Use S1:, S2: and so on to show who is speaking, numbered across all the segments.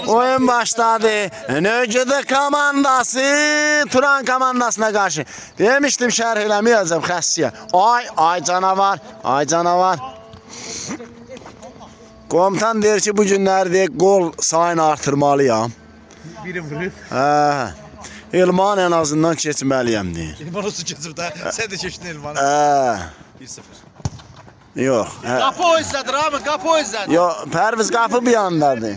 S1: Oyun başladı. Nöcüdü komandası Turan komandasına karşı. Demiştim şerh eləməyəcəm xəssiyə. Ay canavar, ay canavar. Komutan deyir ki bu günlərdə gol sayını artırmalıyam.
S2: Biri vurur.
S1: Elman en azından keçməliyəm deyir.
S2: Elman olsun keçib də. Sən də keçdin Elmanı. 1-0.
S1: Yox.
S2: Qapı o izlədir abi, qapı o izlədir.
S1: Yox, Pərviz qapı bir yandadır.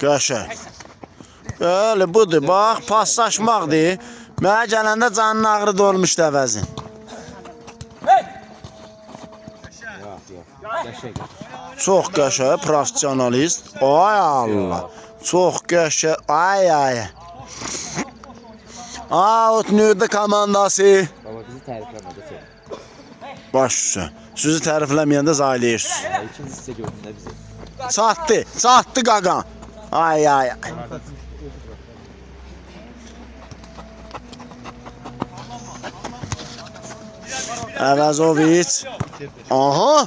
S1: Qəşəng. Öyle budur, bax, paslaşmaqdır. Mənə gələndə canın ağrı dolmuşdu əvəzin. Çox qəşəng, professionalist. Ay Allah. Çox qəşəng. Ay. Out nürdü komandası.
S3: Baba bizi tərifləmədi sən.
S1: Baş üstə. Sizi tərifləməyəndə zayləyirsiniz.
S3: İkinci hissə gördün də bizi.
S1: Çatdı qaqan. Ay. Əvəzoviç. Aha.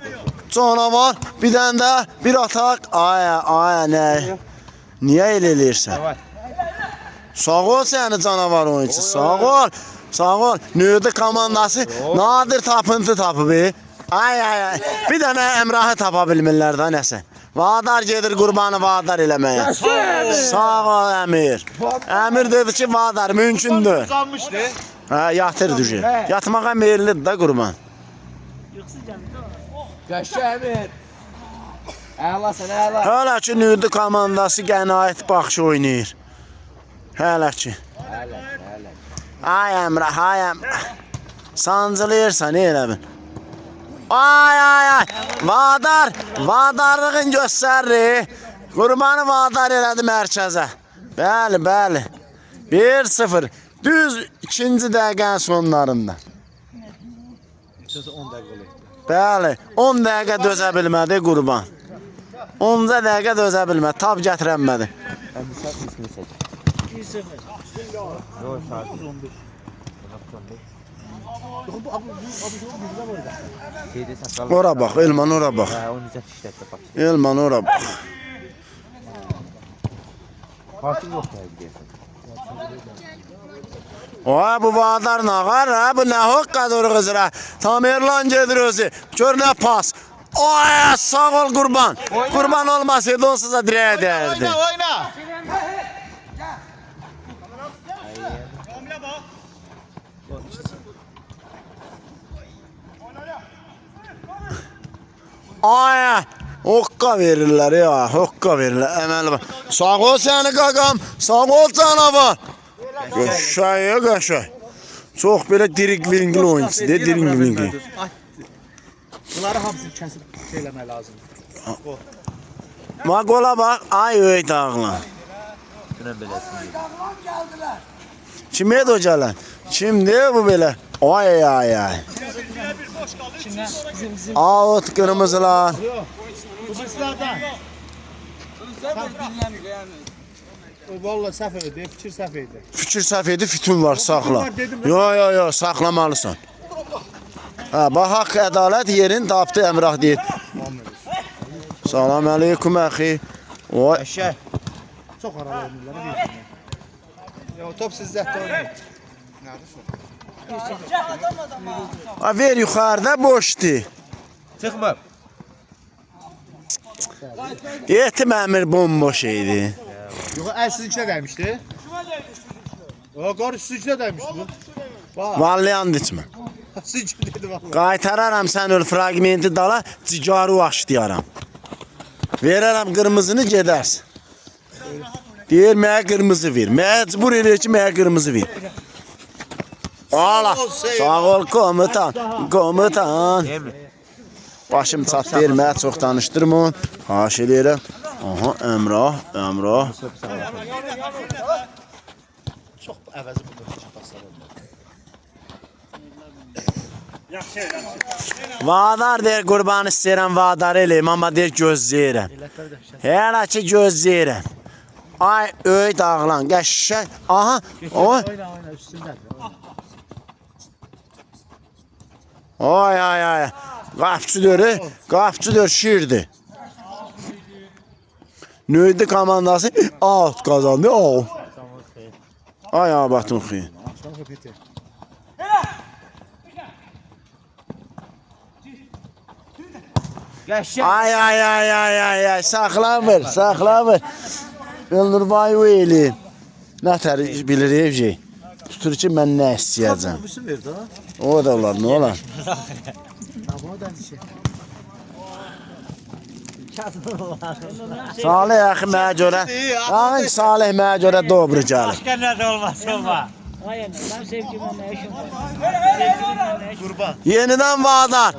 S1: Canavar. Bir dənə də bir atak. Ay nə? Niyə elə eləyirsən? Sağ ol səni canavar oyunçu. Sağ ol. Nördü komandası nadir tapıntı tapıb. Ay. Bir dənə Əmrahı tapa bilmirlər də nəsə. Vadar gedir qurbanı vadar eləməyə. Sağ ol Əmir. Əmir dedi ki vadar mümkündür.
S2: Uzanmışdı.
S1: Yatır düşür. Yatmağa meyillidir də qurban.
S3: Qəşəng Əmir. Əla sən əla.
S1: Hələ ki nürdü komandası qənaət baxışı oynayır. Hələ ki. Ay Əmrah, ay Əmrah. Sancılıyırsan elə bil. Ay. Vadarlığın göstərir. Qurbanı vadar elədi mərkəzə. Bəli. 1-0. Düz ikinci dəqiqənin sonlarında.
S2: 10 dəqiqə.
S1: Bəli, 10 dəqiqə dözə bilmədi qurban. 10 dəqiqə dözə bilmədi, tab gətirənmədi.
S3: Əmir sən ismini seç.
S2: 1-0.
S3: Yox, saat
S2: 11.
S3: Şeydə saqqal.
S1: Ora bax, Elman ora bax.
S3: O necə işlətdə bax.
S1: Elman ora bax.
S3: Hakim yox deyirsən.
S1: Oy bu Vadar nağar ha, bu nə hoqqadır qızıra. Tamerlan gedir özü. Gör nə pas. Ay sağ ol qurban. Qurban olmasaydı onsuz da direğe dəyərdi.
S2: Oyna.
S1: Ay hoqqa verirlər ya, hoqqa verirlər. Əməli bax. Sağ ol səni qaqam. Sağ ol canavar. Qəşəng. Çox belə dirik-vingli oyunçudur, dirik-vingli.
S2: Bunları hamısını kəsib eləmək lazımdır.
S1: Bax qola bax, ay öyt ağlan.
S3: Günə beləsini.
S1: Kimdir o gələn? Kimdir bu belə? Ay. Out qırmızılar.
S2: Bu bizlərdən. Valla səhv idi, fikir səhv idi.
S1: Fikir səhv idi, fütun var, saxla. Yo, saxlamalısan. Bax, haqq ədalət yerini tapdı Əmrah deyir. Salam əleykum əxi.
S2: Əşək. Çox aralı oynayırlar, deyirsən. Ya top sizdətdə oynayır.
S1: Ver yuxarıda boşdur.
S3: Çıxmır.
S1: Yetim Əmir bomboş idi.
S2: Yox, əl sizinkilə dəymişdi. O, qarı sizinkilə dəymişdi bu. Bax,
S1: Vallayan içmə.
S2: sizinkilə dedi valla.
S1: Qaytararam sən ol fragmenti dala, cigarı başlayaram. Verərəm qırmızını gedərsən. Deyir, mənə qırmızı ver. Məcbur eləyir ki, mənə qırmızı ver. Allah, sağ ol komutan. Başım çat vermə, çox danışdırma. Xahiş edirəm. Aha, Əmrah.
S2: Çox əvəzi bu dörd paslar oldu.
S1: Vadar deyir, qurban istəyirəm, vadar eləyim, amma deyir, gözləyirəm. Hələ ki, gözləyirəm. Ay, öyt ağlan, qəşəng. Aha, oy.
S2: Oyna, üstündədir.
S1: Ay. Qapçı dörü, şirdi. Nöydi komandası out kazandı. Out. Ay abatın xeyir.
S3: Qəşəng.
S1: Ay, saxlamır. Elnurbay o eli. Nətər bilir evci. Tutur ki mən nə istəyəcəm.
S2: Otobüsü verdi ha.
S1: O da olar, nə olar?
S2: Tamam da şey.
S1: Salih axı mənə görə. Ağın Salih mənə görə dobro gəlir.
S4: Başka nerede olmaz.
S5: Aynen, ben sevgimle ne işim var? Sevgimle ne işim var?
S2: Kurban.
S1: Yenidən vadar.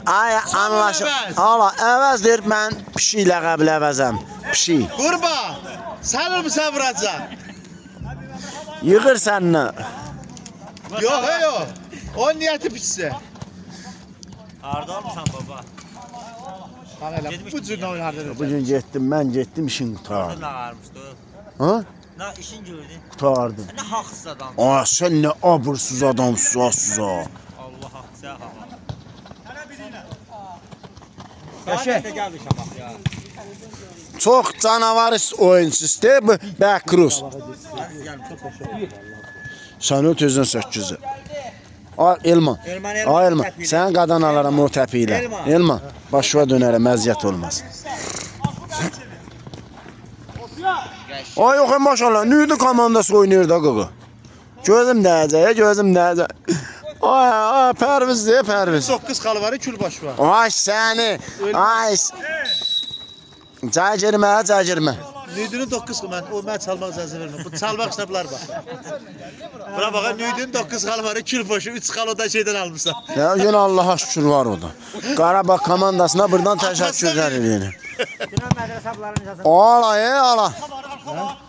S1: Ay anlaşıl. Ala əvəz deyir mən pişiklə qəbul əvəzəm. Pişik.
S2: Kurban. Sen mi sen vuracaksın?
S1: Yığır səninlə.
S2: Yok yok. O niyeti pişse.
S4: Arda olmuşsan baba.
S2: Bak hele bu cür oynardı.
S1: Bu gün getdim, mən getdim işin qutardı.
S4: Ne ağarmıştı?
S1: Ha?
S4: Ne işin gördün?
S1: Qutardı.
S4: Ne haksız adam.
S1: Ay sən nə abırsız adamsın.
S4: Allah haksız ya.
S3: Qəşəng.
S4: Geldi şabak ya.
S1: Çox canavar oyunçusudur bu Bəkruz. Sən o tezən 8-i. Ay Elman. Ay Elman. Sən qadan alaram o təpi ilə. Elman. Başına dönərəm, əziyyət olmaz. Ay yox, maşallah. Nüydü komandası oynayır da qığı. Gözüm dəyəcək. Ay, Pərviz.
S2: 9 kalı var, kül başı var.
S1: Ay səni. Ay. Cay girmə.
S2: Nüydünün 9 kalı, o mən çalmaq icazə verməm. Bu çalmaq işlə bunlar bax. Buna baxa, Nüydünün 9 kalı var, kül başı, 3 kalı o da şeydən almışsan.
S1: Ya yine Allah'a şükür var o da. Qarabağ komandasına buradan təşəkkürlər edirəm.
S4: Dünən mədrəsə bunların icazını.
S1: Ala.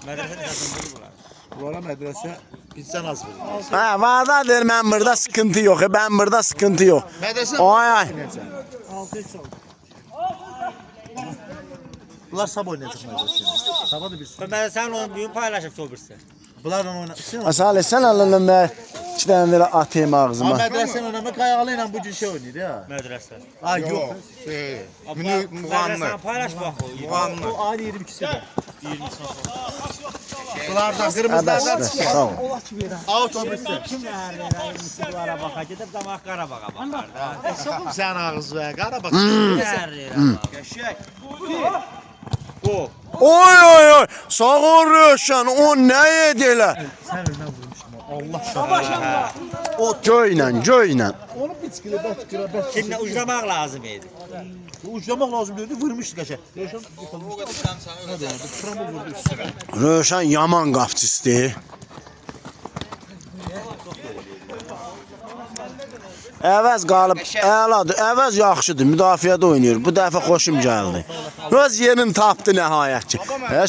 S4: Mədrəsənin icazını bulurlar.
S2: Bunlara mədrəsə bizdən az verir.
S1: Hə, vada deyir mən burada sıkıntı yox. Ben burada sıkıntı yox.
S2: Mədrəsə
S1: Ay.
S5: 6-3 oldu.
S2: Bunlar sabah oynayacaq mədrəsəni. Sabah da bir sürü.
S4: Mədrəsənin onu bugün paylaşıb sobirsə.
S2: Bunlarla oynayacaq.
S1: Asale sen alın mən 2 dənə belə atayım
S2: Amma
S1: ağzıma.
S2: mədrəsəni oynamaq qayağıyla ilə bu gün şey oynayır ya.
S4: Mədrəsə.
S2: Ay yox.
S4: Mədrəsəni paylaş bax o.
S2: Bu ayın 22'si də. 20'si. Bunlardan qırmızılardan
S1: Əbəs, sağ ol.
S2: Autobüsdə.
S4: Kim bunlara baxa gedib damaq Qarabağa baxar da.
S2: Soxum sən ağız və Qarabağ.
S4: Qəşəng.
S1: Oy. Sağ ol Röşən. O nə edirlər?
S2: Sən önə vurmuşdun. Allah şahid.
S1: O göylə.
S2: Onu biçkilə bət.
S4: Kimlə uclamaq lazım idi.
S2: Uclamaq lazım deyildi, vurmuşdu qəşəng. Röşən yıxılmışdı. Nə deyirdi? Tramı vurdu üstünə.
S1: Röşən yaman qapçısıdır. Əvəz qalıb, əladır. Əvəz yaxşıdır, müdafiədə oynayır. Bu dəfə xoşum gəldi. Öz yerini tapdı nəhayət ki.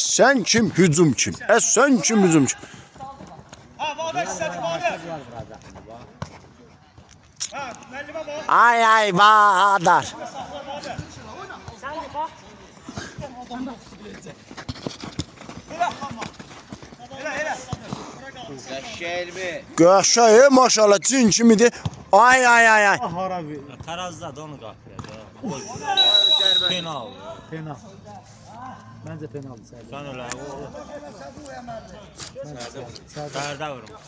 S1: Sən kim, hücum kim? Sən kim, hücum kim? Ay, Vadar.
S3: Qəşəngmi?
S1: Qəşəng, maşallah, cin kimidir. Ay.
S2: Harabi.
S4: Tarazda da onu qapıya. Penal.
S2: Penal. Məncə penaldır sərdə.
S4: Sən öyle Sərdə vurmuş.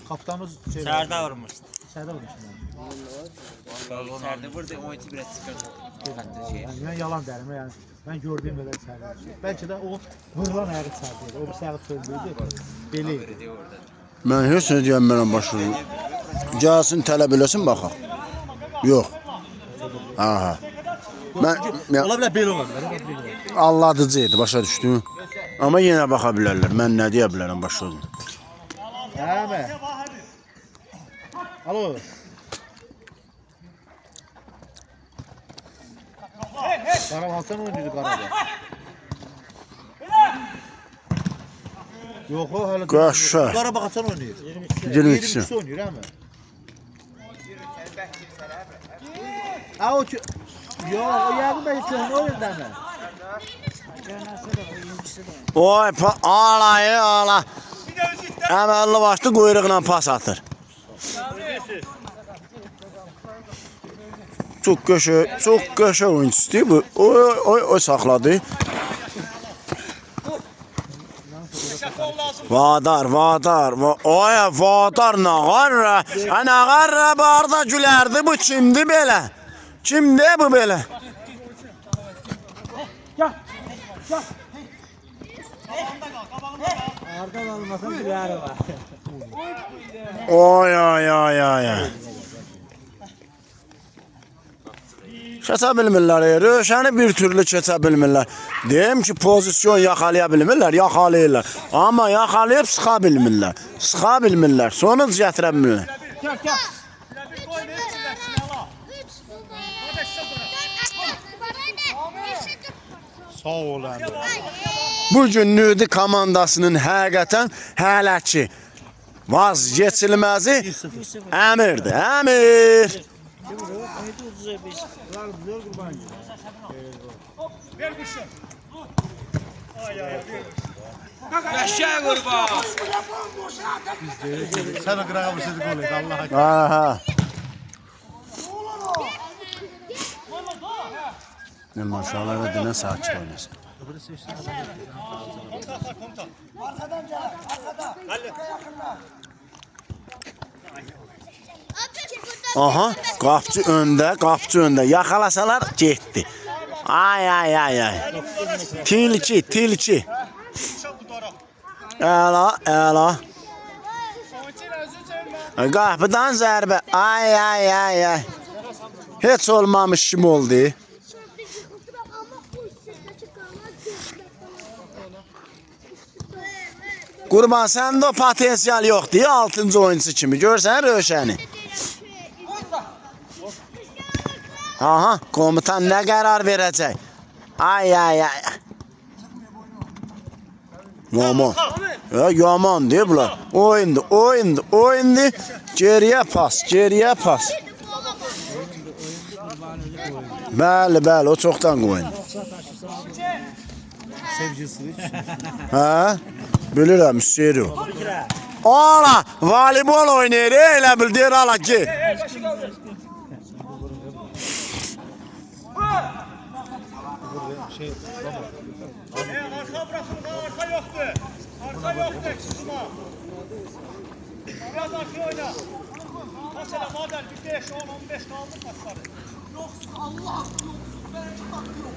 S2: Kaptanımız şey.
S4: Sərdə vurmuş.
S2: Sərdə vurmuşum.
S3: Sərdə burada oyuncu biraz çıxır.
S2: Yəni mən yalan deyirəm yəni. Mən gördüyüm belə sərdə. Bəlkə də o vurulan ayağı sərdə idi. O bir ayağı söndürdü. Belə idi.
S1: Mən heç nə deyəmərəm başlayım. Gəlsin tələb eləsin baxaq. Yox. Aha.
S2: Ola bilər belə ola bilər.
S1: Alladıcı idi, başa düşdün? Amma yenə baxa bilərlər. Mən nə deyə bilərəm başa düşdün?
S2: Hə. Alo. Qarabağdan oynayırdı Qarabağ. Yox o hələ.
S1: Qəşəng.
S2: Qarabağdan oynayır.
S1: 22-si.
S2: oynayır hə mi? Ha o Yox, o yəqin bəlkə köhnə oyunda mı?
S1: Oy, ala. Əməlli başlı quyruqla pas atır. Çox qəşəng oyunçusudur bu. Oy saxladı. Vadar. Oya vadar nağarra. Nağarra barda gülerdi bu kimdi belə? Kimdi bu belə?
S4: Ardan olmasa güləri var.
S1: Oy. Keçə bilmirlər, Rövşəni bir türlü keçə bilmirlər. Deyim ki, pozisyon yaxalaya bilmirlər, yaxalayırlar. Amma yaxalayıb sıxa bilmirlər. Sonuc gətirə bilmirlər.
S2: Sağ ol abi.
S1: Bugün Nüdi komandasının həqiqətən hələ ki vazgeçilməzi əmirdir. Əmir.
S3: Yaşa qurban.
S2: Sen o kırağa bir sözü gol et Allah'a.
S1: Aha. Ne maşallah ve dine sakin oynasın. Aha, qapçı öndə. Yaxalasalar getdi. Ay. Tilki. Əla. Qapıdan zərbə. Ay. Heç olmamış kim oldu? Qurban, səndə o potensial yoxdur, 6-cı oyuncusu kimi. Görsən Rövşəni? Aha, komutan nə qərar verəcək? Ay. Yaman deyib bunlar. Oyundu. Geriyə pas. Bəli, o çoxdan qoyun.
S2: Sevgisi.
S1: Hə? Bilirəm, istəyir o. Ala, voleybol oynayır, elə bil, deyir, ala, gel.
S2: Arka bırakın, arka yoktu. Arka yoktu, kızıma. Biraz arka oyna. Mesela madem bir 5, 10, 15 kaldı pasları. Yoksa Allah yoksa ben çıkartıyorum.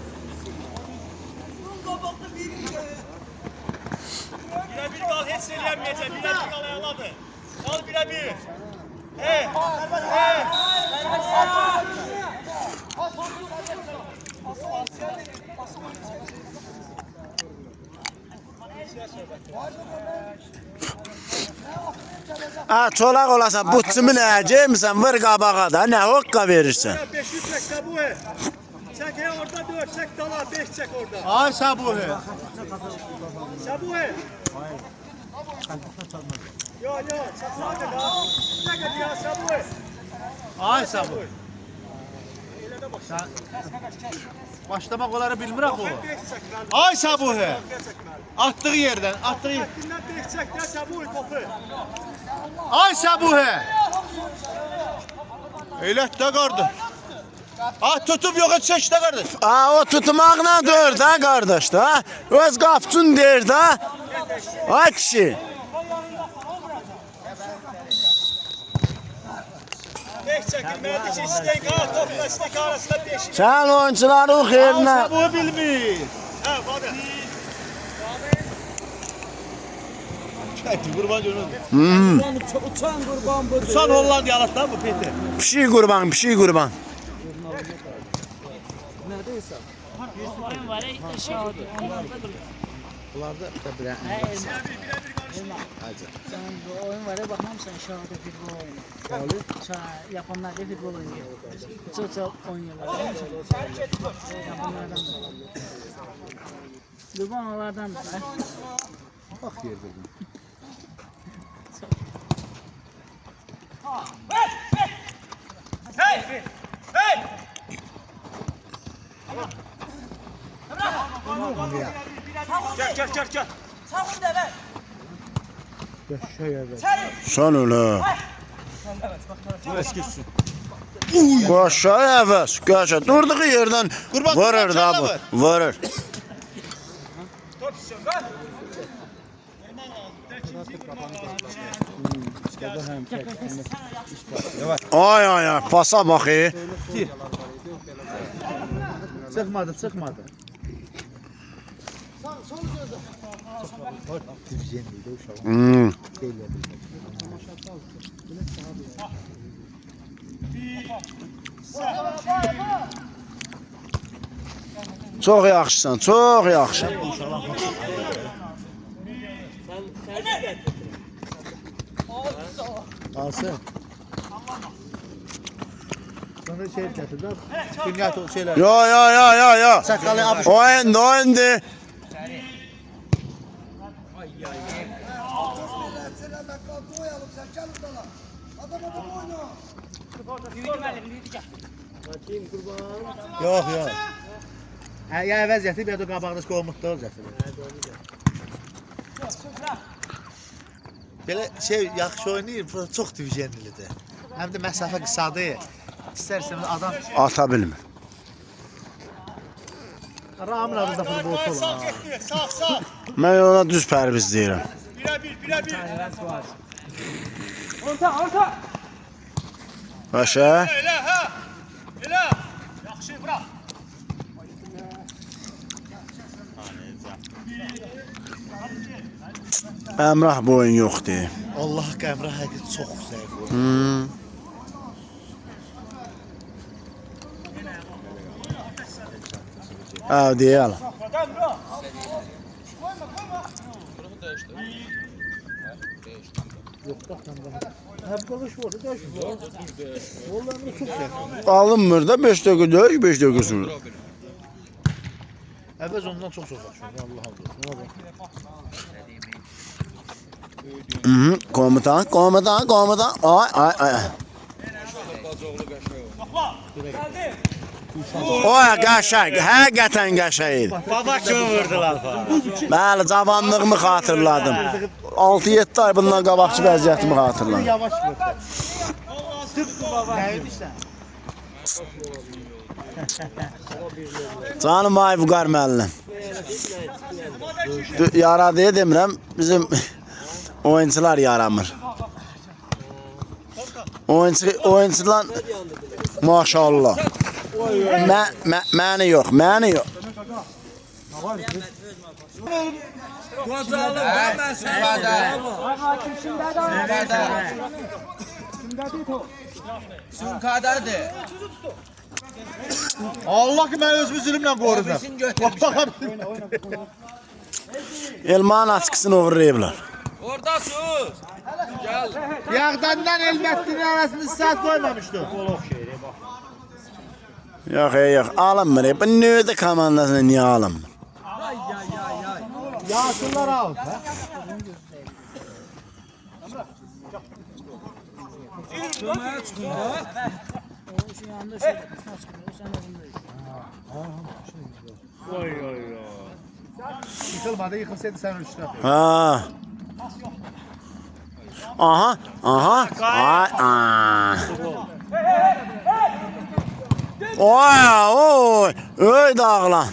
S2: Bunun kabakta bir Birebir kal hiç söyleyemeyecek. Birebir kal ayaladı. Kal birebir. Hey.
S1: Çolaq olasan, butçumu nəyə geymirsən, vır qabağa da, nə hoqqa verirsən?
S2: 5 çek Sabuhe. Çek orada 4 çek dala 5 çek orada. Ay Sabuhe. Sabuhe. Yo Sabuhe da. Ne ya Sabuhe. Ay Sabuhe. Başlamak onları bilmirəm o. Ay Sabuhe. Attığı yerden. Ay Sabuhe. Eylət də qardı. Tutup yox et çək də qardı.
S1: O tutmaqla deyir də qardaş da. Öz qapçın deyir də. Ay kişi.
S2: Çəkilməlidir ki, istəyən qal topla istəyən arasında 5.
S1: Sən oyuncuların xeyrinə.
S2: Sabuhe bilmir. Hə, badə. Qurban görünür.
S3: Uçan qurban budur.
S2: Uçan Hollandiyalıdır da bu Peter.
S1: Pişik qurban.
S5: Oyun var, aşağıda.
S3: Bunlarda da bir
S5: Oyun var, baxmamısan aşağıda futbol oyunu. Yapanlar da futbol oynuyor. Çok oynuyorlar. Yapanlardan da. Qurban onlardan da.
S3: bak yerde.
S2: Gel.
S1: Sən öyle. Qoşa əvəz. Durduğu yerdən vurur da bu. Vurur. Ay ay ay, pasa bak
S3: Çıkmadı, çıkmadı.
S1: Hmm. Çok yaxşısan, çok yaxşı.
S3: Alsın. Sonra şey getirdi. Dünya şeyler.
S1: Yo.
S3: Sakalı apış.
S1: O indi.
S3: Yok yok. Ya vəziyyəti bir də qabağda qoymaqda olacaqdır. Belə şey yaxşı oynayır, çox divisionlidir. Həm də məsafə qısadır. İstərseniz adam
S1: Ata bilmir.
S3: Ramın adında futbolçu
S2: Sağ
S3: olan.
S2: getdi. Sağ.
S1: Mən ona düz pərviz deyirəm.
S2: Birə-bir.
S1: Başa.
S2: Elə, hə. Elə. Yaxşı, bırak.
S1: Əmrah bu oyun yoxdur.
S3: Allah qəmrə həqiqət çox zəif oyun.
S1: Hmm. deyəl.
S2: Adam bırak.
S3: Hep konuş var, dəyişmir. Vallahi çox zəif.
S1: Alınmır da 5 dəqiqə döyüş, 5 dəqiqə sonra.
S3: Əvvəz ondan çox yaxşı. Allah Allah.
S1: Komutan. Ay. Oy, qəşəng, həqiqətən qəşəng idi.
S4: Baba kimi vurdular falan.
S1: Bəli, cavanlığımı xatırladım. 6-7 ay bundan qabaqçı vəziyyətimi xatırladım.
S3: Yavaş vur. Nəyin işlə?
S1: Canım ay Vüqar müəllim. Yaradıya demirəm, bizim oyuncular yaramır. Oyuncular maşallah. Məni yox.
S4: Qocalım ben sənə. Sunkadadır.
S3: Allah ki mən özümü zülmlə qorudum.
S4: Ofisin götürmüşlər.
S1: Elmanın açqısını uğurlayıblar.
S4: Oradasınız. Gel.
S3: Yağdandan Elməddinin arasını saat qoymamışdı.
S1: Yox, alınmır. Bu növdə komandasına niyə alınmır?
S3: Yağsınlar al.
S4: Köməyə çıxın da.
S5: O şu yanında şey yapmış, o sen yanında.
S3: Yıkılmadı, yıkılsaydı sen üstüne.
S1: Ha. Aha. Ay. Oy. Öy dağlan.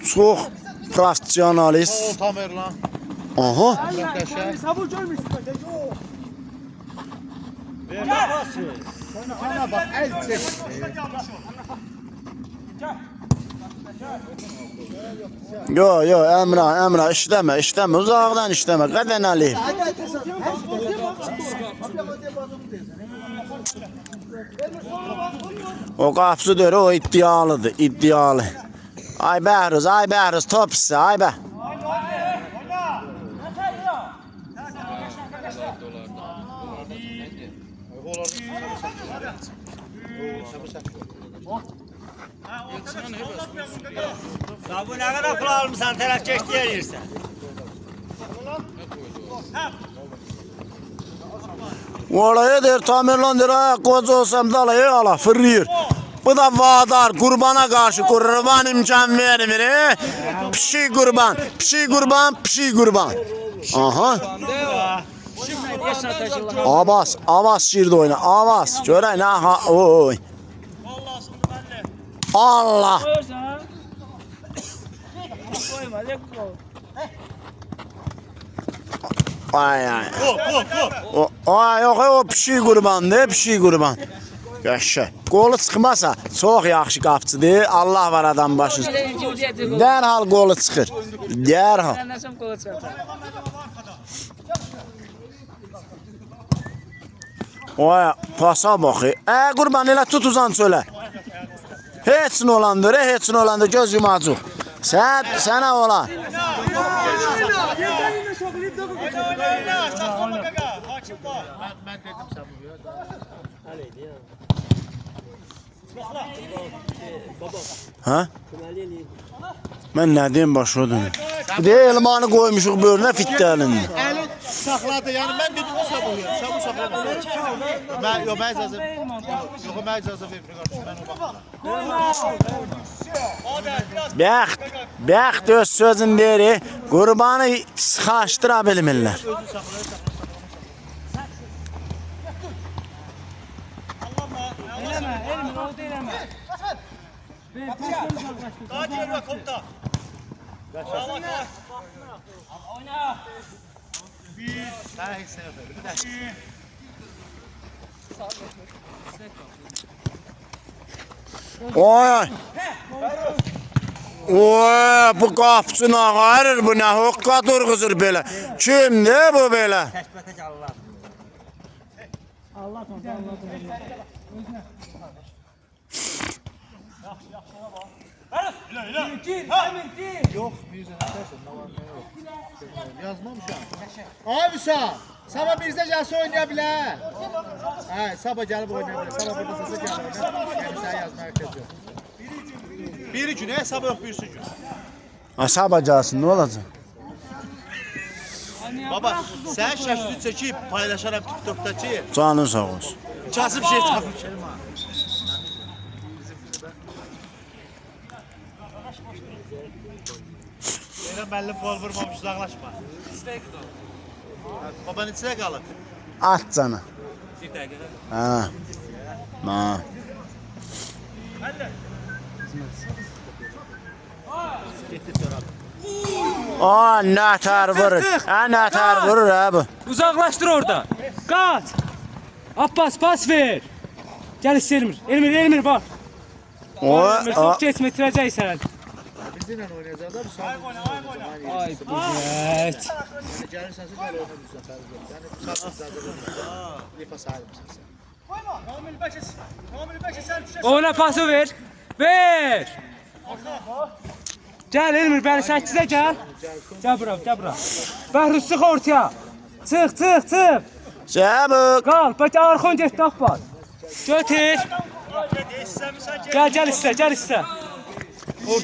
S1: Çox professionalist.
S3: Tamerlan.
S1: Aha.
S3: Qəşəng.
S2: Sabır görmüşsün.
S3: Ana bak, el çek.
S1: Yo, Əmrah, işləmə, uzaqdan işləmə, qədən əliyim. O qapısı dörü, o iddialı. Ay Bəhruz, top sizə, ay bə.
S4: Ya bu ne kadar pul almışsan tərəf keçdi yersən.
S1: Oraya der, Tamerlan der, qoca olsam da alayı ala, fırlayır. Bu da vadar, qurbana qarşı qurban imkan vermir. Pişik qurban. Aha. Avaz şirdə oyna, avaz. Görək nə ha, oy. Allah. Ay ay.
S3: Qol.
S1: Ay yox, o pişik qurbandır, pişik qurban. Yaşa. Qolu çıxmasa çox yaxşı qapçıdır. Allah var adam başı. Dərhal qolu çıxır. Dərhal.
S5: Səndən sonra qola çıxacaq.
S1: Oy, pasa bax. Qurban elə tut uzan çölə. Heç nə olandır, heç nə olandır göz yumacıq. Sənə ola.
S3: Mən dedim sən bu.
S1: Hə? Mən nə deyim başa dönüm. Bir də elmanı qoymuşuq böyrünə fitdə əlində.
S3: Əli saxladı. Yəni mən dedim bu saxlayır. Sən bu saxladın. Mən icazə yox, mən icazə vermirəm qardaş. Mən o baxıram.
S1: Bəxt öz sözün deyir, qurbanı sıxaşdıra bilmirlər.
S5: Eləmə, elmi, o da eləmə.
S2: Daha geliyor komuta.
S3: Sən heç nə yox. Bir dəqiqə.
S1: Oy. Oy, bu qapçı nağarır, bu nə hoqqa durğuzur belə. Kimdir bu belə?
S4: Təkbətək Allah.
S5: Allah tanrı, Allah tanrı.
S3: Yox, Mirzə nəsə, nə var, nə yox. Yazmamışam. Ay Vüsal, sabah Mirzə gəlsə oynaya bilər. Hə, sabah gəlib oynaya bilər. Sabah burada səsə gəlir oynaya. Yəni sən yazmaya ehtiyac yox. Biri gün, sabah yox, birisi gün.
S1: Sabah gəlsin, nə olacaq?
S3: Baba, sən şəkli çəkib paylaşaram TikTok'dakı.
S1: Canın sağ olsun.
S3: Kasıb şey tapmışam. Elə müəllim bol vurmamış, uzaqlaşma. Baba, neçəyə qalıb?
S1: At canı.
S4: Bir dəqiqə.
S1: Hə. Hə. Aa, nətər vurur. Nətər vurur bu.
S6: Uzaqlaşdır orada. Qaç. Abbas pas ver. Gəl Elmir. Elmir bak. Elmir çox keçmə itirəcəksən.
S3: Bizimlə oynayacaqlar, bu saat.
S6: Ay evet.
S3: Yəni gəlirsənsə gəl oyna düzəltər. Yəni çatıb zaten. Lipa sahibsən sən.
S2: Kamil Beşe sen düşe.
S6: Ona pası ver. Ver. Gəl Elmir, bəli 8-ə gəl. Gəl bura. Bəhri sıx ortaya. Çıx.
S1: Çabuk.
S6: Qal, bak arxon getdi Abbas. Götür. Gəl istə.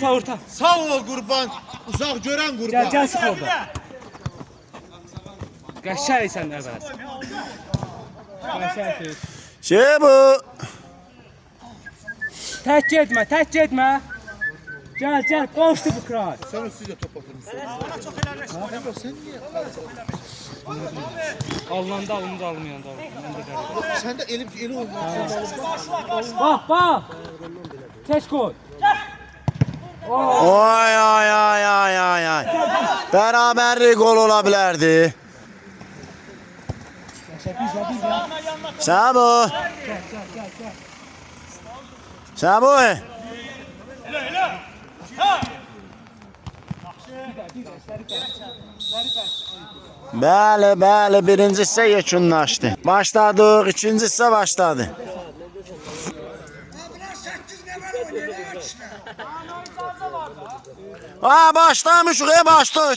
S6: Orta.
S3: Sağ ol qurban. Uzaq görən qurban.
S6: Gəl sıx orada. Qəşəksən əvvəl. Qəşəksən.
S1: Çabuk.
S6: Tək getmə. Gəl, boşdu bu kral.
S3: Sən üstücə top atırmışsın. Sən niyə?
S6: Alınanda alındı, almayanda alındı. Mən də qəribə.
S3: Sən də eli olmuşsun.
S6: Bax. Keç koy.
S1: Oy. Bərabərlik gol ola bilərdi. Çabuk. Bəli, birinci hissə yekunlaşdı. Başladıq, ikinci hissə başladı. Başlamışıq,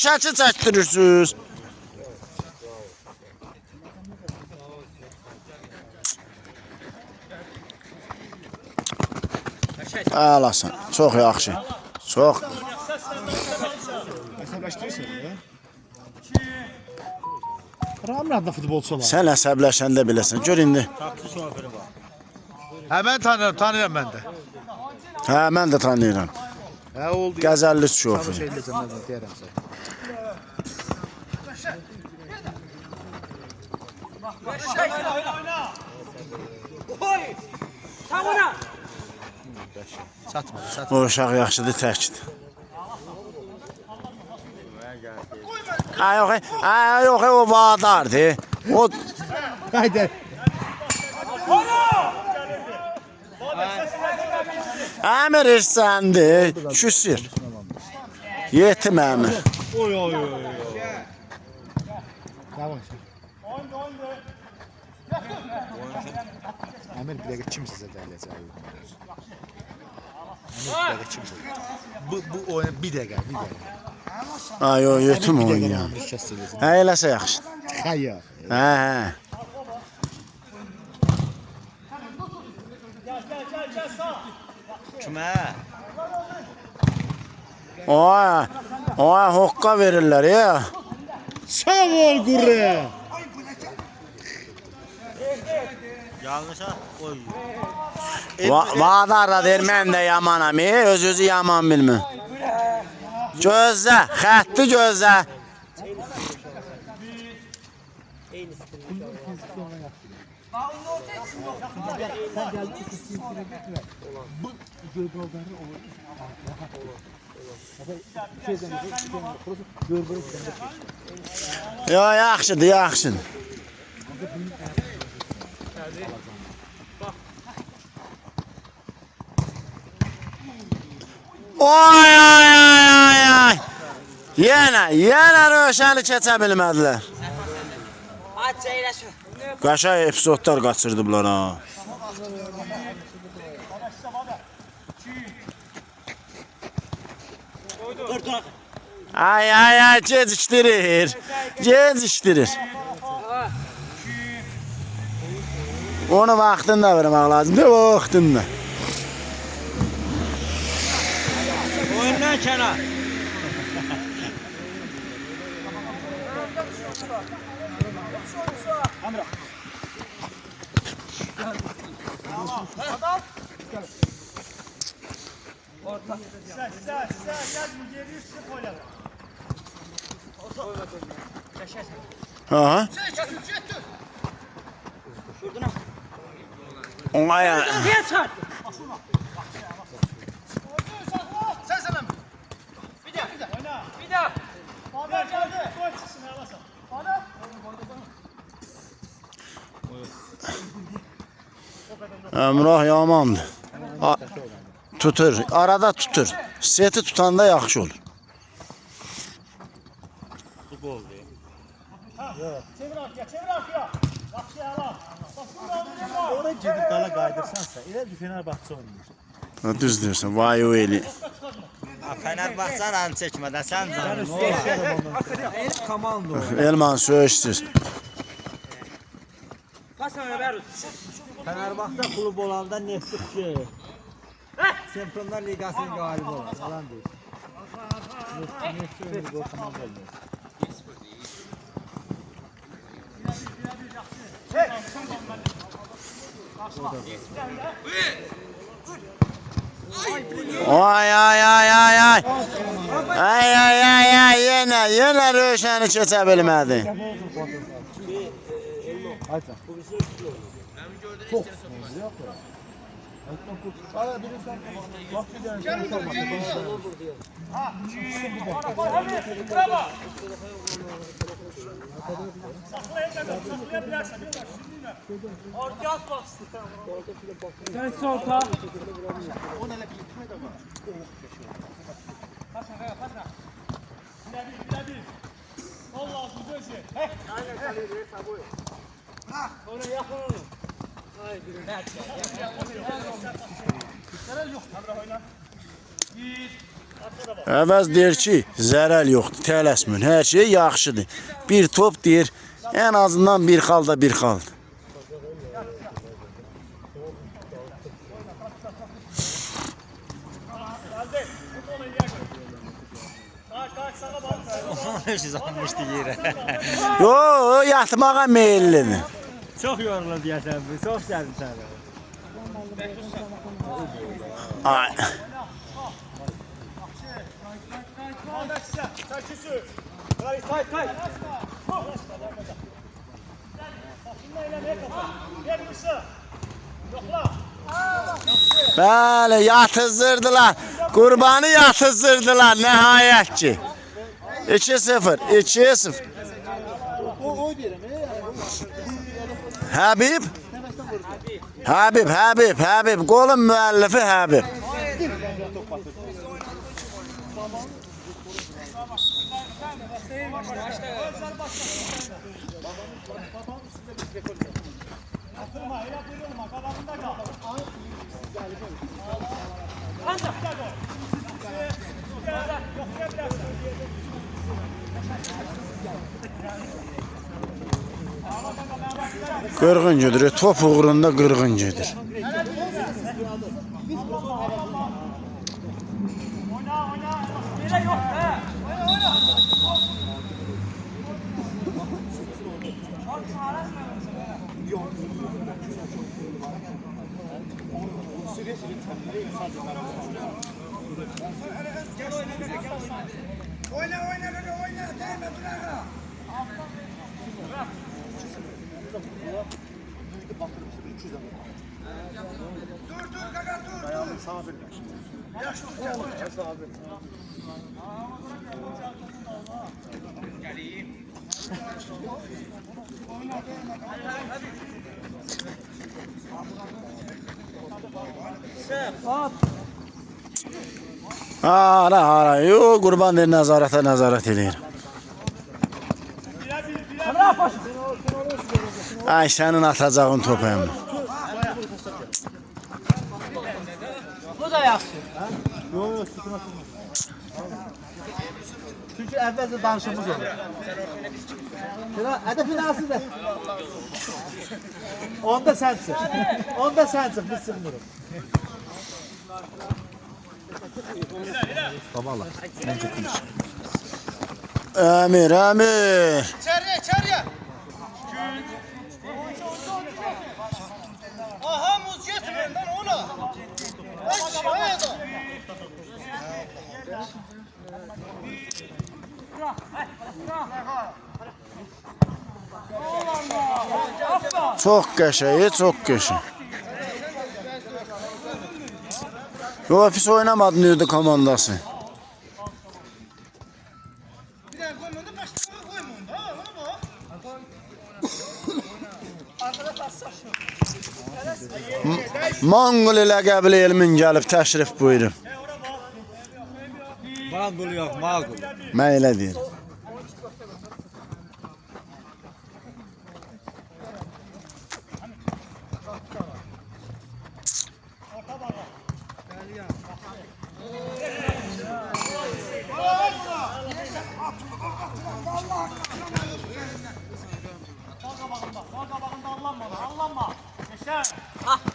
S1: şəkil çəkdirirsiniz. Əlasan, çox yaxşı. Çox.
S3: Əsəbləşdirirsən, hə? Ramın adında futbolçu var.
S1: Sən əsəbləşəndə biləsən. Gör indi.
S3: Hə, mən tanıyıram mən də.
S1: Hə, mən də tanıyıram.
S3: Hə, oldu.
S1: Qəzəlli şoför.
S3: Şey eləyəcəm, mən deyərəm sən. Satma.
S1: O uşaq yaxşıdır, təkdir. Ha yok, ha yok o Badardı. O
S3: Haydi.
S1: Əmir İrsendi, küsür. Yetim əmir.
S4: Oy oy oy.
S3: Yavaş. Əmir bir dəqiqə kim sizə gələcək? Əmir bir dəqiqə kim sizə? Bu oyun bir dəqiqə.
S1: Ay o yetim oynuyor.
S3: Əmir kəsdirilsin.
S1: Hə eləsə yaxşı.
S3: Xeyr.
S1: Hə hə.
S4: Kimə?
S1: Oy hokka verirler ya.
S3: Sağ ol qurre.
S4: Yanlışa oy.
S1: Vadar da der mən də yamanam, özü yaman bilmir. Gözlə, xətti gözlə. Yo yaxşıdır, yaxşıdır. Oy ay ay ay. Yenə Rövşəni keçə bilmədilər.
S5: Aç eyləşə.
S1: Qaşay epizodlar qaçırdıblar ha. Ay ay ay gecikdirir. Gecikdirir. Onu vaxtında vermək lazımdır, vaxtında.
S4: Oyundan kənar.
S1: Aha. Ay ay.
S5: Yeter.
S1: Əmrah yamandır. Tutur, arada tutur. Seti tutanda yaxşı olur.
S2: Çevir arkaya. Yaxşı hala.
S3: Ora gedib dala qaydırsansa, elə bir Fenerbahçe oynayır.
S1: Düz deyirsən, vay o eli.
S4: Fenerbahçe'nin an çəkmədən sən canım. El komando.
S1: Elman söyüşsüz.
S5: Pasana ver.
S4: Fenerbahçe klub olanda Neftçi Şampiyonlar Ligasının qalibi olur. Yalan deyil. Neftçi ömrü bu komando olmaz.
S1: Ay ay ay ay ay. Ay ay ay ay yenə Rövşəni keçə bilmədi.
S6: Sen solta.
S2: Sol lazım gözü.
S5: Oraya yakın olun.
S1: Əvəz deyir ki, zərəl yoxdur, tələsmin, hər şey yaxşıdır. Bir top deyir, ən azından bir xalda bir xaldır.
S4: Siz almışdı yerə.
S1: Yo, yatmağa meyillidir.
S4: Çox yorulur deyəsən bu. Çox sevdim səni.
S1: Ay. Bəli, yatızdırdılar. Qurbanı yatızdırdılar nəhayət ki. 2-0. 2-0.
S3: Oy deyirəm.
S1: Habib. Habib. Golun müəllifi Habib. Qırğın gedir, top uğrunda qırğın gedir. Hara, yo qurban der nəzarət eləyir. Ay sənin atacağın top hem.
S5: Bu da yaxşı.
S3: Yox, sütun atılmaz. Çünki əvvəlcə danışımız olur. Hədəfin asıdır. Onda sənsin, biz sığmırıq. Babala, mən getdim.
S1: Əmir.
S2: İçeriye. Aha muz getirin lan ona. Aşağıya da.
S1: Çox qəşəng. Yo, pis oynamadı Nürdü komandası.
S2: Bir daha koymadı başka koymayın da. Ona bak.
S1: Mangol ləqəbli elmin gəlib təşrif buyurub.
S4: Mağul yox, mağul.
S1: Mən elə deyirəm.
S2: Bal kabağında allanma. Yaşar. Ahmet.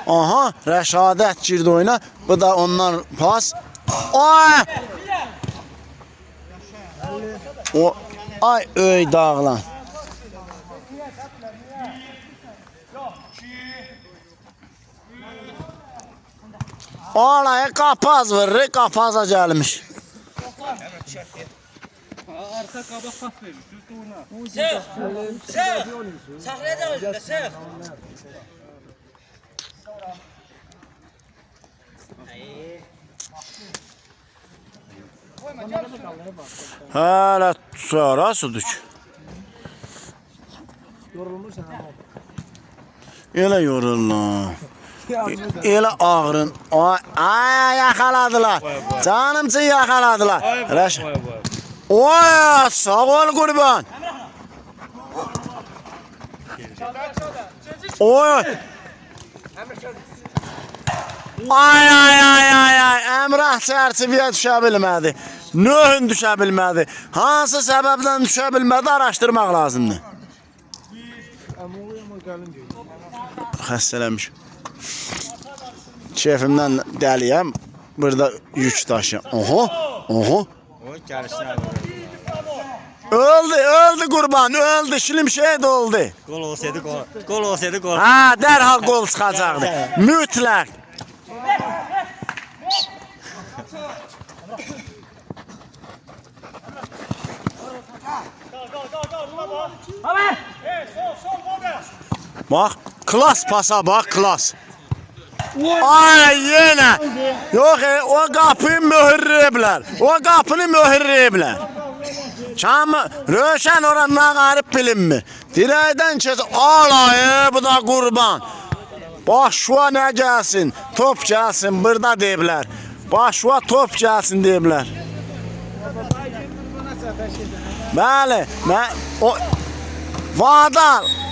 S1: Aha, Rəşadət girdi oyuna. Bu da ondan pas. Ay öy dağlan. Olay qapaz vurur, qapaza gəlmiş.
S6: Arka qabaq pas verir.
S2: Saxlayacaq özündə, sıx.
S1: Hələ sonra sudur.
S4: Yorulmuşsan ama.
S1: Elə yorulur. Elə ağrın. Ay yaxaladılar. Canımçı yaxaladılar. Oy, sağ ol qurban. Oy. Ay. Əmrah çərçivəyə düşə bilmədi. Nöhün düşə bilmədi. Hansı səbəbdən düşə bilmədi araşdırmaq lazımdır. Xəstələmiş. Şefimdən dəliyəm. Burada yük daşı. Oho.
S4: O gəlişlər.
S1: Öldü qurban, öldü. Şilimşey də oldu.
S4: Gol olsaydı gol.
S1: Ha, dərhal gol çıxacaqdı. Mütləq.
S2: Go.
S1: Bax, klas pasa bax, klas. Ay yenə. Yox, o qapını möhürləyiblər. O qapını möhürləyiblər. Çamı Röşən oranına qarıb bilinmir. Dirəkdən keç, alayı, bu da qurban. Başva nə gəlsin, top gəlsin, burada deyiblər. Başva top gəlsin deyiblər. Bəli, o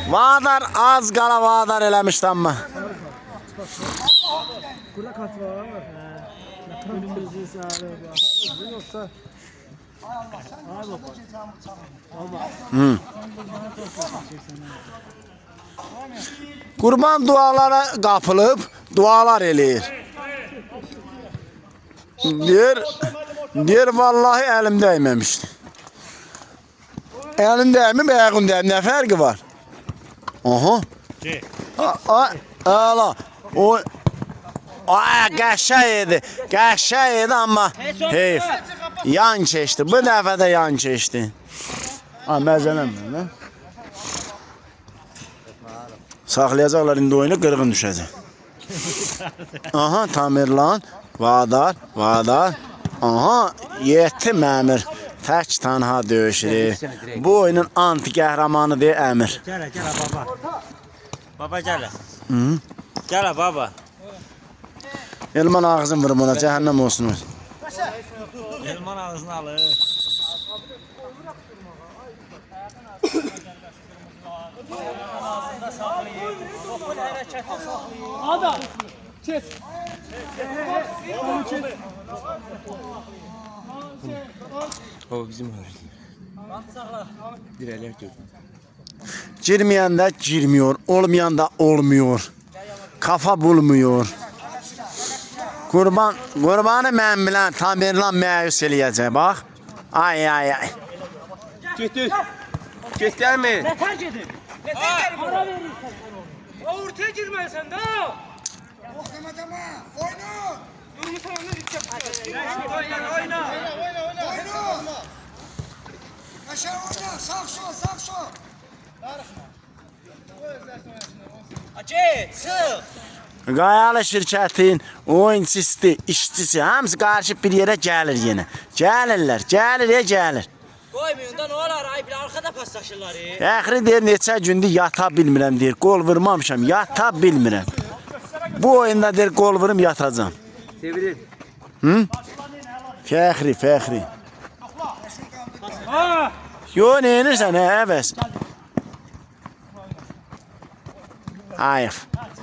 S1: Vadar az qala vadar eləmişdi amma.
S4: Burada kart var. Önümüzü sağlıyor. Yoksa ay baba. Baba.
S1: Qurban dualara qapılıb, dualar eləyir. Deyir vallahi əlim dəyməmişdi. Əlim dəymib, ayağım dəymib, nə fərqi var? Aha. Ala. O qəşəng idi amma heyf. Yan keçdi. Bu dəfə də yan keçdi. Məzələnmə, nə? Saxlayacaqlar indi oyunu, qırğın düşəcək. Aha, Tamirlan, Vadar. Aha, 7 Məmir. Tək tanha döyüşür. Bu oyunun anti qəhrəmanıdır Əmir.
S6: Gələ baba. Baba gələ. Gələ baba.
S1: Elman ağzını vurur buna, cəhənnəm olsun.
S6: Elman ağzını alır. Adam, kes.
S7: O bizim öğretmen. Direler gördüm.
S1: Girməyən də girmiyor, olmayan da olmuyor. Kafa bulmuyor. Qurbanı mən bilən Tamirlan məyus eləyəcək, bax. Ay.
S7: Göster mi?
S6: Nətər gedir? Nətər gedir? Para verirsən. O ortaya girməlisən də.
S2: Deme. Oyna.
S6: Durmuşsan onu gidecek.
S2: Oyna. Aşağı oyna. Sağ sol. Acı, sık.
S1: Qayalı şirkətin oyunçusu, işçisi hamısı qarışıb bir yerə gəlir yenə. Gəlir.
S8: Koymayın da ne olar ay bir arkada paslaşırlar.
S1: Əxri deyir neçə gündür yata bilmirəm deyir. Qol vurmamışam, yata bilmirəm. Bu oyunda deyir qol vurum yatacam.
S7: Sevilir.
S1: Fəxri.
S6: Ha!
S1: Yo, neyinirsən əvəz?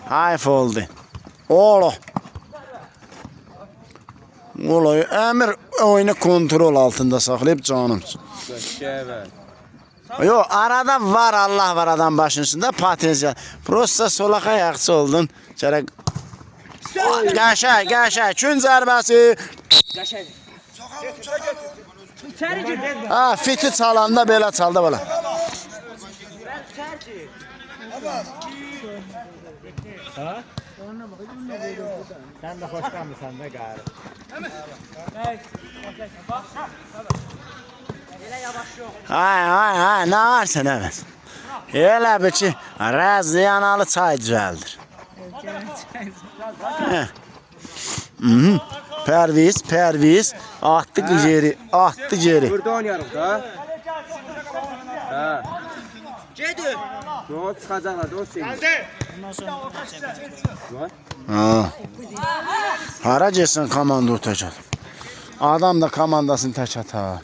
S1: Hayf oldu. Oğlu. Əmir oyunu kontrol altında saxlayıb canım.
S7: Göster.
S1: Yo, arada var, Allah var adam başının üstündə potensial. Prosta solaq ayaqçı oldun. Gərək. Qəşəng. Gün zərbəsi.
S8: Yaşayın.
S6: İçeri gir.
S1: Ha, fiti çalanda belə çaldı bala.
S4: Sen de hoşlanmıyorsan da gayrı.
S1: Ay, nə varsa nə var. Elə bir ki, rəziyanalı çay düzəldir. Pərviz, atdı geri.
S7: Burada oynayalım da. Ha.
S8: Cedi.
S7: Ne çıkacaklar da o senin.
S1: Ha. Hara gəlsən komanda tək at. Adam da komandasını tək atar.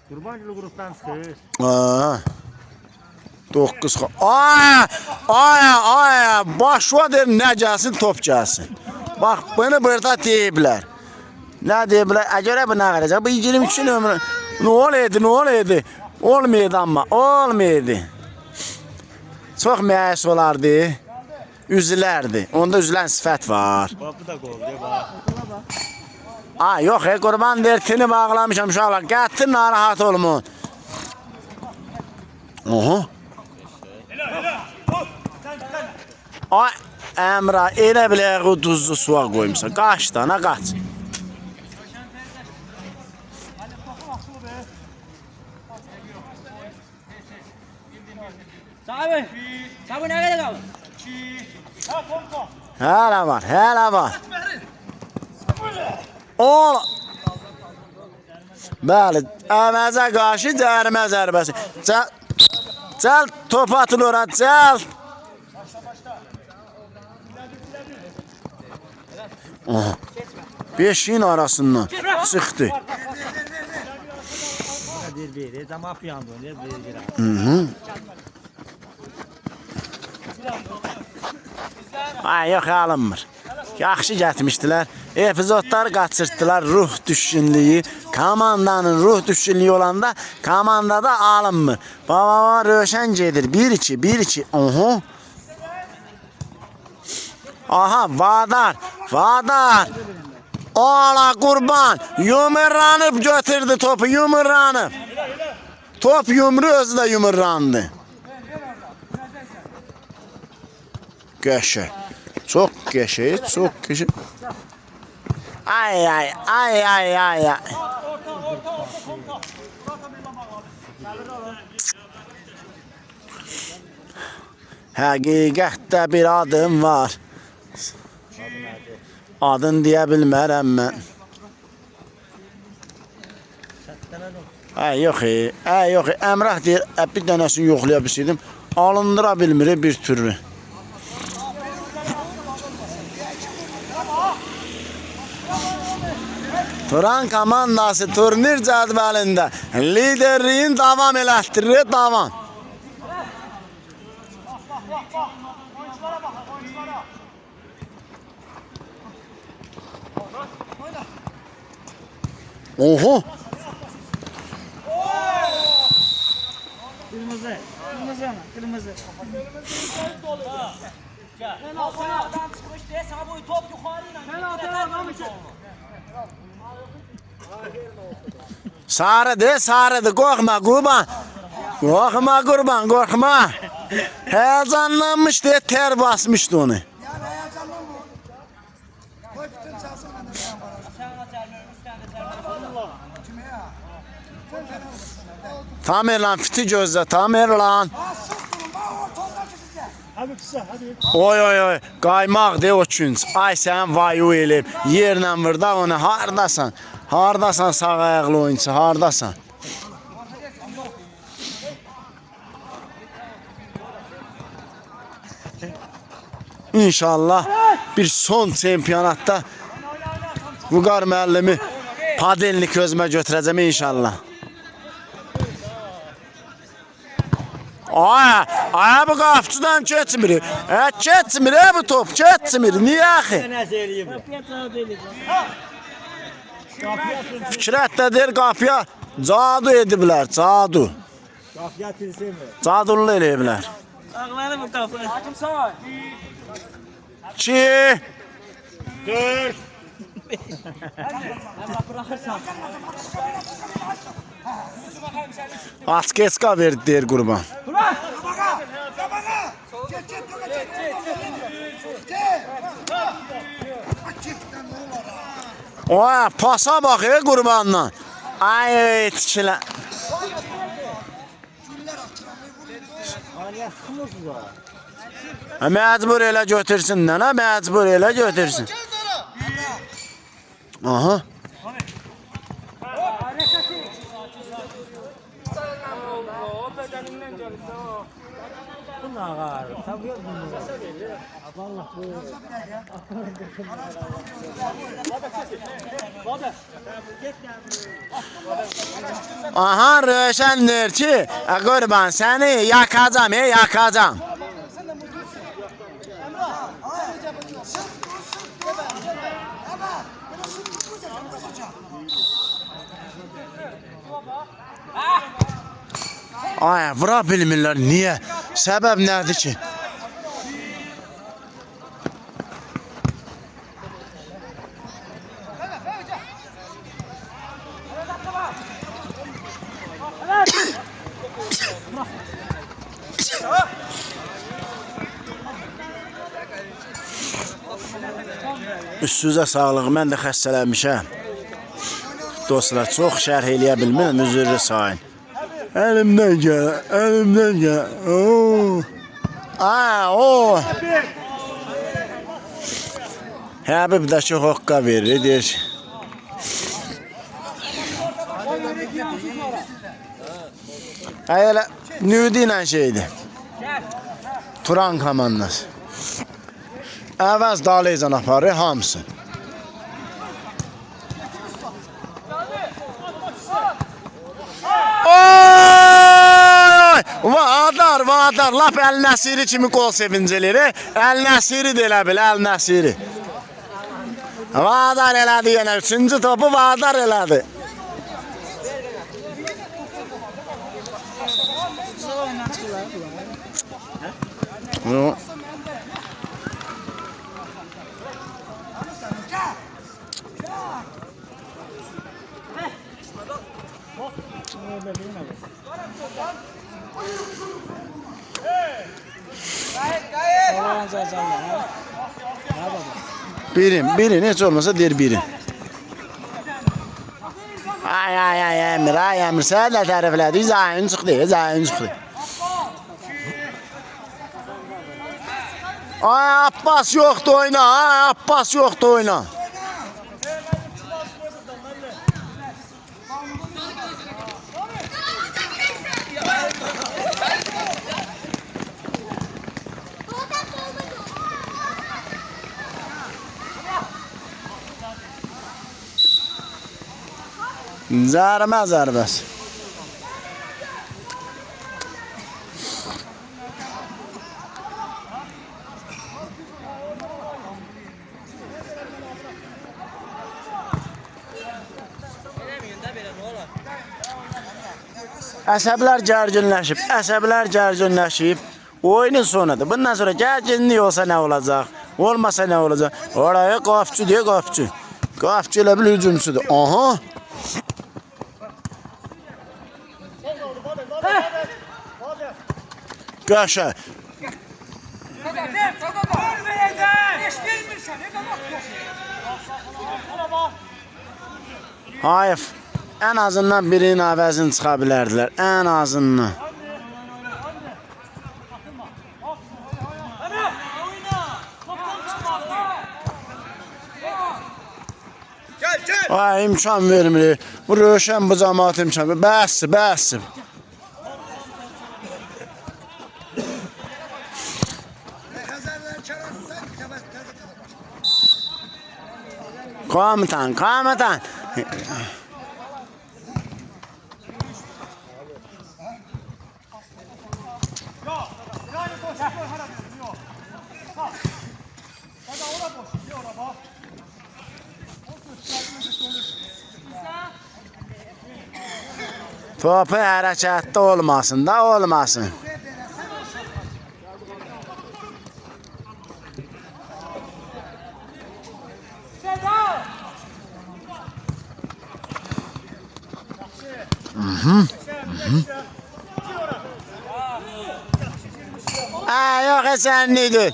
S4: Kurbancılı gruptan çıkır.
S1: Ha. 9. Ay, başva deyir nə gəlsin, top gəlsin. Bax, bunu burada deyiblər. Nə deyiblər? Əgərə bu nə qalacaq? Bu 22 nömrə. Nə olaydı? Olmaydı amma, olmaydı. Çox məyus olardı. Üzülərdi. Onda üzülən sifət var.
S6: Bu da gol diye bak.
S1: Ay, yox, qurban dertini bağlamışam uşaqlar. Qətti narahat olmun. Oha. Ay, Əmra, elə biləq o duzlu suya qoymuşsan. Qaç dana, qaç.
S8: Sabi. Sabi ne kadar kalır?
S1: Hələ var, hələ var. Ola. Bəli, əvəzə qarşı cərimə zərbəsi. Cəl, top atıl ora, cəl. Aha. Beşiğin arasından çıxdı.
S4: Bir, ama piyango ne bir.
S1: Ay, yox, alınmır. Yaxşı getmişdilər. Epizodları qaçırtdılar, ruh düşkünlüyü. Komandanın ruh düşkünlüyü olanda komandada alınmır. Baba röşən gedir. 1-2, 1-2. Oho. Aha, Vadar. Ola qurban. Yumurlanıb götürdü topu, yumurlanıb. Top yumru özü də yumurlandı. Qəşəng. Çox qəşəng, çox qəşəng. Ay. Həqiqətdə bir adım var. Adın deyə bilmərəm mən. Yox. Əmrah deyir, bir dənəsini yoxlaya bilsəydim, alındıra bilmir bir türlü. Turan komandası turnir cədvəlində liderliyin davam elətdirir, davam. Oho.
S5: Kırmızı.
S8: Penaltıdan çıkmış diye sana boyu top yukarıyla.
S1: Sarıdır, qorxma qurban. Qorxma. Heyecanlanmış diye ter basmışdı onu. Tamer lan, fiti gözlə, Tamer lan.
S4: Hadi kısa, hadi.
S1: Oy, qaymaq de o künc. Ay sən vayu elib, yerlə vurda onu, hardasan? Hardasan sağ ayaqlı oyuncu, hardasan? İnşallah bir son çempionatda Vüqar müəllimi padelini közmə götürəcəm inşallah. Ay bu qapçıdan keçmir. Keçmir bu top, keçmir. Niyə axı? Fikrətdədir qapıya cadu ediblər, cadu.
S4: Qapıya tilsim.
S1: Cadullu eləyiblər.
S8: Ağları mı kapı? Hakim sağ.
S1: 2
S4: 4.
S8: Bırakırsan.
S1: Askeska verdi deyir qurban. Oy, pasa bax qurbandan. Ay, tikilər. Məcbur elə götürsün də, məcbur elə götürsün. Aha. Aha, Röşəndir ki, qurban səni yakacam. Ay, vura bilmirlər, niyə? Səbəb nədir ki? Üstünüzə sağlıq, mən də xəstələnmişəm. Dostlar, çox şərh eləyə bilmirəm, üzrlü sayın. Elimden gel, elimden gel. Oo. Aa, o. Habib də çox hoqqa verir, deyir ki. Elə nüdi ilə şeydir. Turan komandası. Əvəz dalaycan aparır hamısı. Oy! Vadar, lap Əl Nəsiri kimi qol sevinciləri. Əl Nəsiri də elə bil, Əl Nəsiri. Vadar elədi yenə, 3-cü topu Vadar elədi. Yok. Birin hiç olmasa der birin. Ay Emir sen de təriflədi. Zayın çıxdı. Ay Abbas yoxdur oyna. Zərbəsi. Əsəblər gərginləşib. Oyunun sonudur. Bundan sonra gərginlik olsa nə olacaq? Olmasa nə olacaq? Oraya qapçı deyə qapçı. Qapçı elə bil hücumçudur. Aha. Qaşa. Hayır. En azından birinin əvəzini çıxa bilərdilər. En azından. Ay imkan vermir. Bu Röşən bu cəmaat imkan vermir. Bəs. Komutan. Topu hərəkətdə olmasın. Yok esenliydi.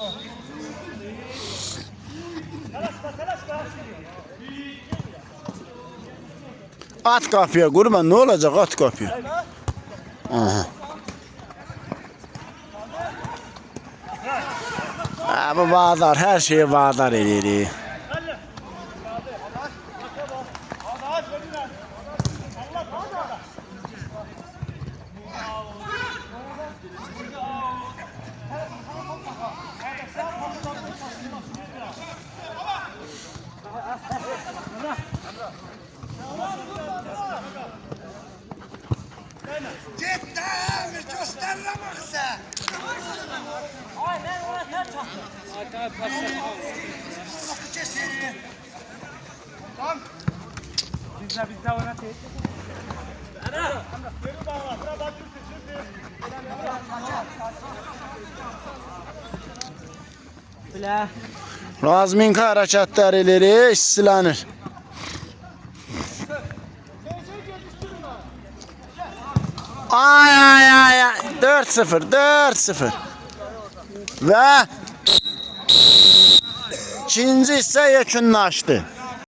S1: At kapıya kurban, ne olacak at kapıya. Aha. Bu Vadar, her şeyi Vadar edir.
S6: Bizde oynat.
S1: Razminka hərəkətləri işçilənir. Ay 4-0 və ikinci hissə yekunlaşdı.